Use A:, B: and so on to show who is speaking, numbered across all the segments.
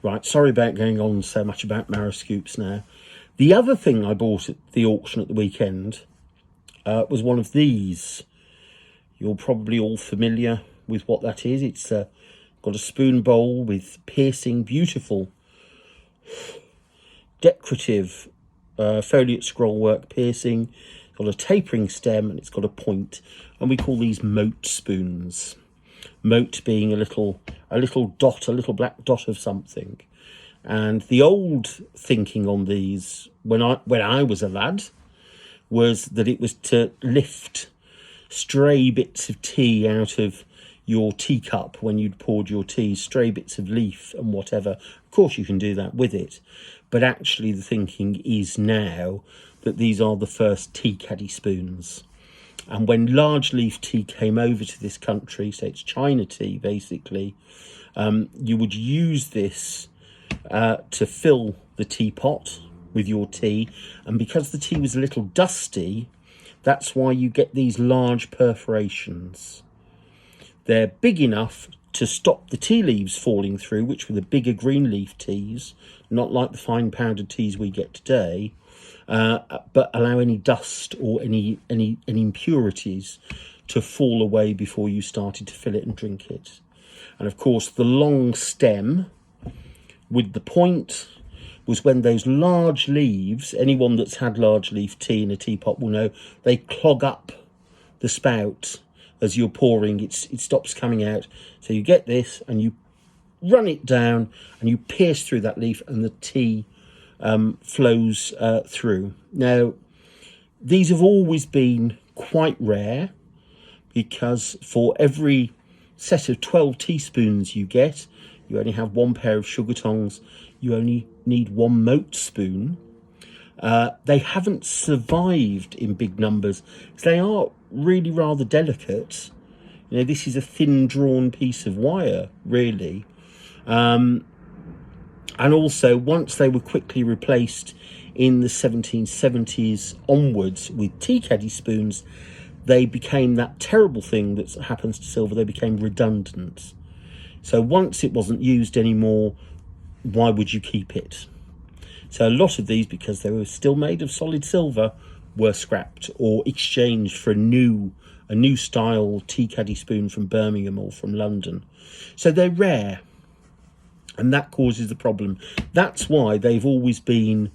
A: Right, sorry about going on so much about marrow scoops now. The other thing I bought at the auction at the weekend was one of these. You're probably all familiar with what that is. It's got a spoon bowl with piercing, beautiful, decorative foliate scrollwork piercing. It's got a tapering stem and it's got a point, and we call these moat spoons. Moat being a little dot, a little black dot of something. And the old thinking on these, when I was a lad, was that it was to lift stray bits of tea out of your teacup when you'd poured your tea, stray bits of leaf and whatever. Of course, you can do that with it. But actually, the thinking is now that these are the first tea caddy spoons. And when large leaf tea came over to this country, so it's China tea, basically, you would use this to fill the teapot with your tea. And because the tea was a little dusty, that's why you get these large perforations. They're big enough to stop the tea leaves falling through, which were the bigger green leaf teas, not like the fine powdered teas we get today, but allow any dust or any impurities to fall away before you started to fill it and drink it. And of course, the long stem with the point was when those large leaves, anyone that's had large leaf tea in a teapot will know, they clog up the spout as you're pouring. It stops coming out. So you get this and you run it down and you pierce through that leaf and the tea flows through. Now, these have always been quite rare because for every set of 12 teaspoons you get, you only have one pair of sugar tongs. You only need one moat spoon. They haven't survived in big numbers because they are really rather delicate. You know, this is a thin drawn piece of wire, really. And also, once they were quickly replaced in the 1770s onwards with tea caddy spoons, they became that terrible thing that happens to silver. They became redundant. So once it wasn't used anymore, why would you keep it? So a lot of these, because they were still made of solid silver, were scrapped or exchanged for a new style tea caddy spoon from Birmingham or from London. So they're rare, and that causes the problem. That's why they've always been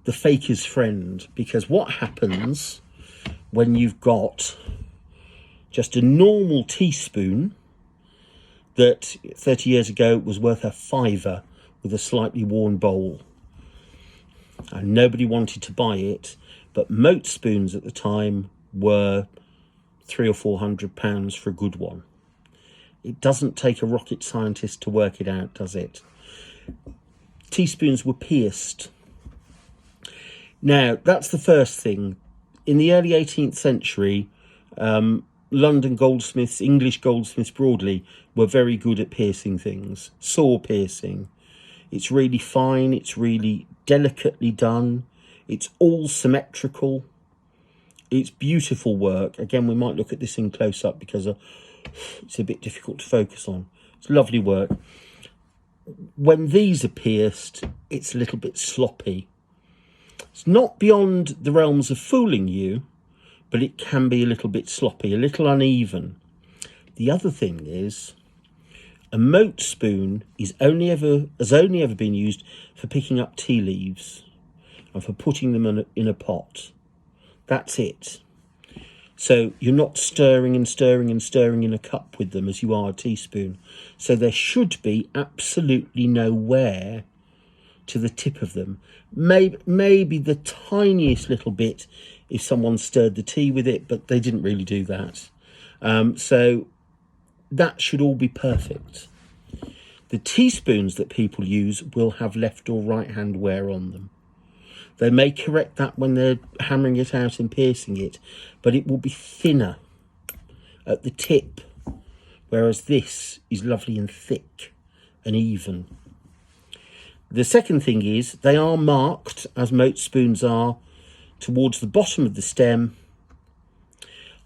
A: the faker's friend, because what happens when you've got just a normal teaspoon that 30 years ago was worth a fiver with a slightly worn bowl, and nobody wanted to buy it, but moat spoons at the time were £300 or £400 for a good one. It doesn't take a rocket scientist to work it out, does it? Teaspoons were pierced. Now, that's the first thing. In the early 18th century, London goldsmiths, English goldsmiths broadly, were very good at piercing things. Saw piercing. It's really fine. It's really delicately done. It's all symmetrical. It's beautiful work. Again, we might look at this in close up because it's a bit difficult to focus on. It's lovely work. When these are pierced, it's a little bit sloppy. It's not beyond the realms of fooling you, but it can be a little bit sloppy, a little uneven. The other thing is, a moat spoon has only ever been used for picking up tea leaves and for putting them in a pot. That's it. So you're not stirring and stirring and stirring in a cup with them as you are a teaspoon. So there should be absolutely no wear to the tip of them. Maybe the tiniest little bit if someone stirred the tea with it, but they didn't really do that. So that should all be perfect. The teaspoons that people use will have left or right hand wear on them. They may correct that when they're hammering it out and piercing it, but it will be thinner at the tip, whereas this is lovely and thick and even. The second thing is they are marked, as moat spoons are, towards the bottom of the stem.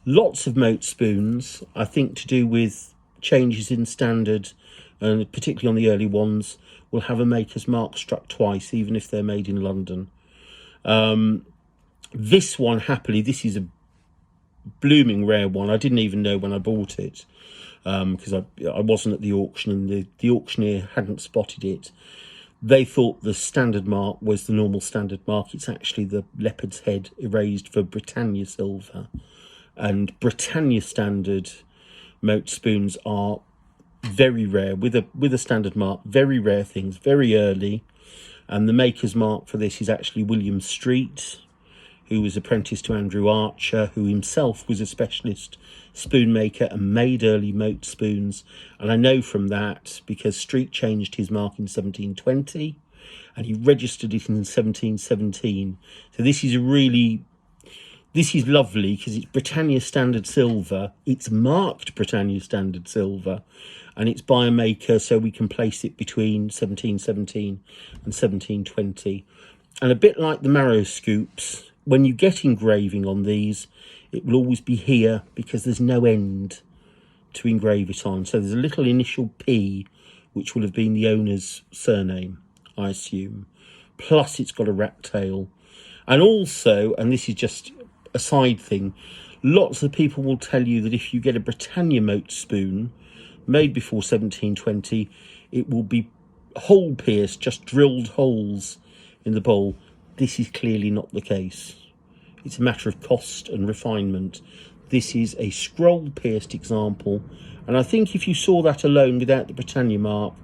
A: Lots of moat spoons, I think to do with changes in standard and particularly on the early ones, will have a maker's mark struck twice, even if they're made in London. This one, happily, this is a blooming rare one. I didn't even know when I bought it, because I wasn't at the auction, and the auctioneer hadn't spotted it. They thought the standard mark was the normal standard mark. It's actually the leopard's head erased for Britannia silver. And Britannia standard moat spoons are very rare, with a standard mark, very rare things, very early. And the maker's mark for this is actually William Street, who was apprenticed to Andrew Archer, who himself was a specialist spoon maker and made early moat spoons. And I know from that because Street changed his mark in 1720 and he registered it in 1717. So this is lovely because it's Britannia standard silver. It's marked Britannia standard silver, and it's by a maker, so we can place it between 1717 and 1720. And a bit like the marrow scoops, when you get engraving on these, it will always be here because there's no end to engrave it on. So there's a little initial P, which will have been the owner's surname, I assume. Plus it's got a rat tail. And also, and this is just a side thing, lots of people will tell you that if you get a Britannia moat spoon made before 1720, it will be hole pierced, just drilled holes in the bowl. This is clearly not the case. It's a matter of cost and refinement. This is a scroll pierced example, and I think if you saw that alone without the Britannia mark,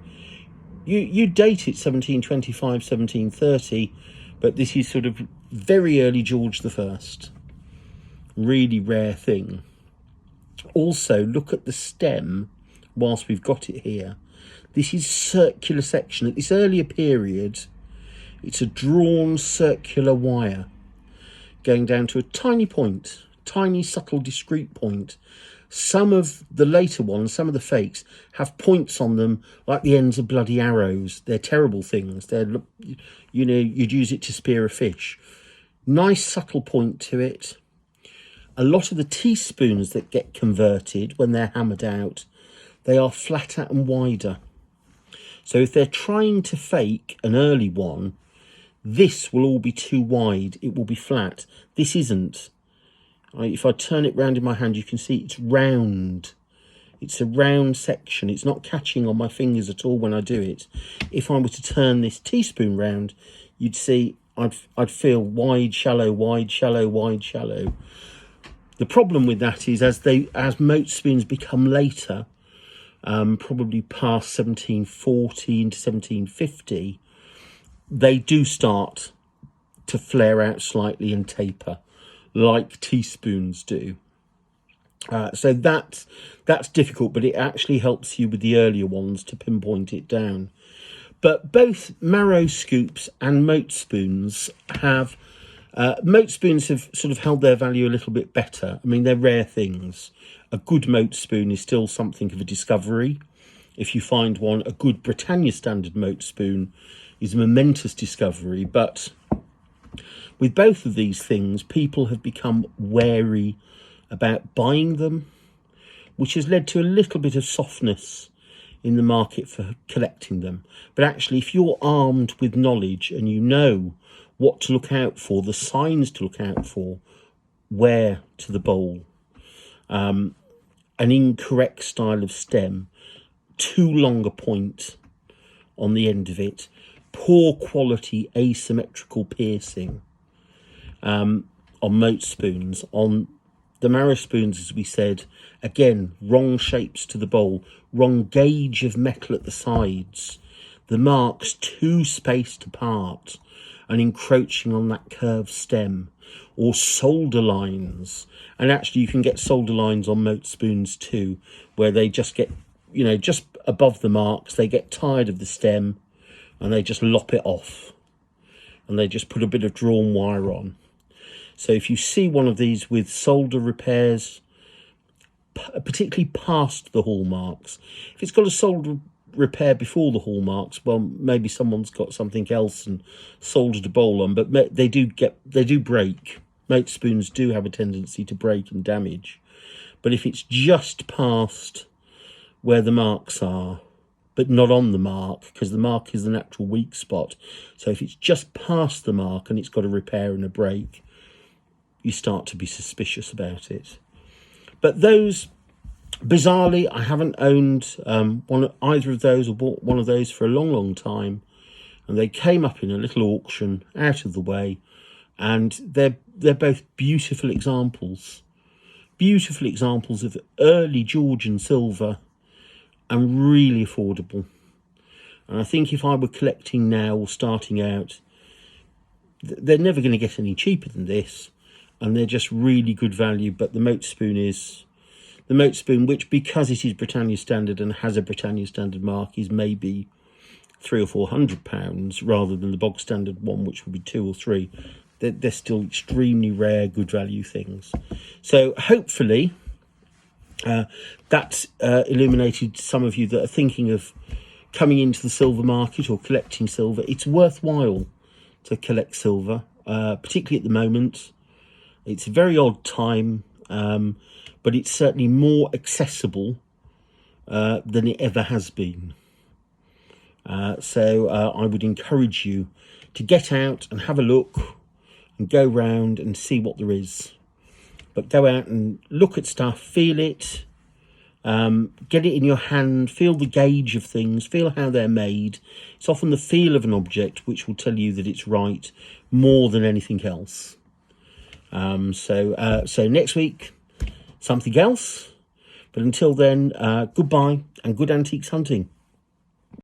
A: you date it 1725, 1730, but this is sort of very early George I. Really rare thing. Also, look at the stem whilst we've got it here. This is circular section. At this earlier period, it's a drawn circular wire going down to a tiny point, tiny, subtle, discrete point. Some of the later ones, some of the fakes, have points on them like the ends of bloody arrows. They're terrible things. They're, you know, you'd use it to spear a fish. Nice, subtle point to it. A lot of the teaspoons that get converted when they're hammered out, they are flatter and wider. So if they're trying to fake an early one, this will all be too wide. It will be flat. This isn't. If I turn it round in my hand, you can see it's round. It's a round section. It's not catching on my fingers at all when I do it. If I were to turn this teaspoon round, you'd see I'd feel wide, shallow, wide, shallow, wide, shallow. The problem with that is as moat spoons become later, probably past 1740 into 1750, they do start to flare out slightly and taper like teaspoons do. So that's difficult, but it actually helps you with the earlier ones to pinpoint it down. But both marrow scoops and moat spoons have sort of held their value a little bit better. I mean, they're rare things. A good moat spoon is still something of a discovery. If you find one, a good Britannia standard moat spoon is a momentous discovery. But with both of these things, people have become wary about buying them, which has led to a little bit of softness in the market for collecting them. But actually, if you're armed with knowledge and you know what to look out for, the signs to look out for, wear to the bowl, an incorrect style of stem, too long a point on the end of it, poor quality asymmetrical piercing on moat spoons. On the marrow spoons, as we said, again, wrong shapes to the bowl, wrong gauge of metal at the sides, the marks too spaced apart and encroaching on that curved stem, or solder lines. And actually you can get solder lines on moat spoons too, where they just get, you know, just above the marks, they get tired of the stem and they just lop it off and they just put a bit of drawn wire on. So if you see one of these with solder repairs, particularly past the hallmarks, if it's got a solder repair before the hallmarks, well, maybe someone's got something else and soldered a bowl on, but they do break. Moat spoons do have a tendency to break and damage. But if it's just past where the marks are, but not on the mark, because the mark is the natural weak spot. So if it's just past the mark and it's got a repair and a break, you start to be suspicious about it. But those, bizarrely, I haven't owned either of those or bought one of those for a long time, and they came up in a little auction out of the way, and they're both beautiful examples of early Georgian silver, and really affordable. And I think if I were collecting now or starting out, they're never going to get any cheaper than this, and they're just really good value. But the moat spoon is the moat spoon, which, because it is Britannia standard and has a Britannia standard mark, is maybe £300 or £400 rather than the bog standard one, which would be 2 or 3. They're still extremely rare, good value things. So hopefully that illuminated some of you that are thinking of coming into the silver market or collecting silver. It's worthwhile to collect silver, particularly at the moment. It's a very odd time, but it's certainly more accessible than it ever has been. So I would encourage you to get out and have a look and go round and see what there is. But go out and look at stuff, feel it, get it in your hand, feel the gauge of things, feel how they're made. It's often the feel of an object which will tell you that it's right more than anything else. So next week, something else. But until then, goodbye and good antiques hunting.